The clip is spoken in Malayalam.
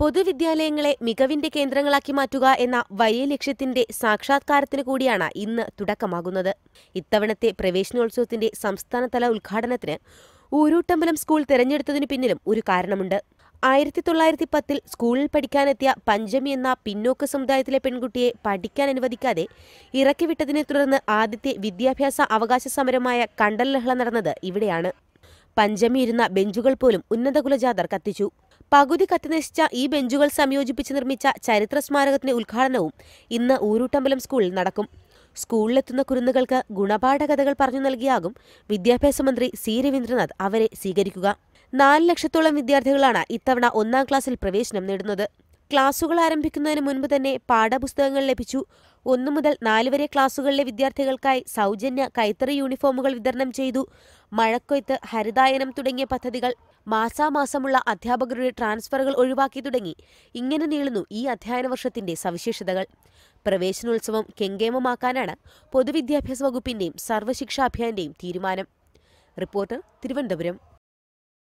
പൊതുവിദ്യാലയങ്ങളെ മികവിന്റെ കേന്ദ്രങ്ങളാക്കി മാറ്റുക എന്ന വലിയ ലക്ഷ്യത്തിന്റെ സാക്ഷാത്കാരത്തിന് കൂടിയാണ് ഇന്ന് തുടക്കമാകുന്നത്. ഇത്തവണത്തെ പ്രവേശനോത്സവത്തിന്റെ സംസ്ഥാനതല ഉദ്ഘാടനത്തിന് ഊരൂട്ടമ്പലം സ്കൂൾ തെരഞ്ഞെടുത്തതിനു പിന്നിലും ഒരു കാരണമുണ്ട്. 1910 സ്കൂളിൽ പഠിക്കാനെത്തിയ പഞ്ചമി എന്ന പിന്നോക്ക സമുദായത്തിലെ പെൺകുട്ടിയെ പഠിക്കാൻ അനുവദിക്കാതെ ഇറക്കിവിട്ടതിനെ തുടർന്ന് ആദ്യത്തെ വിദ്യാഭ്യാസ അവകാശ സമരമായ കണ്ടൽ ലഹള നടന്നത് ഇവിടെയാണ്. പഞ്ചമി ഇരുന്ന ബെഞ്ചുകൾ പോലും ഉന്നതകുലജാതർ കത്തിച്ചു. പകുതി കത്തിനശിച്ച ഈ ബെഞ്ചുകൾ സംയോജിപ്പിച്ച് നിർമ്മിച്ച ചരിത്ര സ്മാരകത്തിന്റെ ഉദ്ഘാടനവും ഇന്ന് ഊരൂട്ടമ്പലം സ്കൂളിൽ നടക്കും. സ്കൂളിലെത്തുന്ന കുരുന്നുകൾക്ക് ഗുണപാഠകഥകൾ പറഞ്ഞു നൽകിയാകും വിദ്യാഭ്യാസ മന്ത്രി സി രവീന്ദ്രനാഥ് അവരെ സ്വീകരിക്കുക. 4 ലക്ഷത്തോളം വിദ്യാർത്ഥികളാണ് ഇത്തവണ 1ാം ക്ലാസ്സിൽ പ്രവേശനം നേടുന്നത്. ക്ലാസുകൾ ആരംഭിക്കുന്നതിന് മുൻപ് തന്നെ പാഠപുസ്തകങ്ങൾ ലഭിച്ചു. 1 മുതൽ 4 വരെ ക്ലാസുകളിലെ വിദ്യാർത്ഥികൾക്കായി സൗജന്യ കൈത്തറി യൂണിഫോമുകൾ വിതരണം ചെയ്തു. മഴക്കൊയ്ത്ത്, ഹരിതായനം തുടങ്ങിയ പദ്ധതികൾ, മാസാമാസമുള്ള അധ്യാപകരുടെ ട്രാൻസ്ഫറുകൾ ഒഴിവാക്കി തുടങ്ങി ഇങ്ങനെ നീളുന്നു ഈ അധ്യയന വർഷത്തിന്റെ സവിശേഷതകൾ. പ്രവേശനോത്സവം കെങ്കേമമാക്കാനാണ് പൊതുവിദ്യാഭ്യാസ വകുപ്പിന്റെയും സർവ്വശിക്ഷാ അഭിയാന്റെയും തീരുമാനം. റിപ്പോർട്ടർ, തിരുവനന്തപുരം.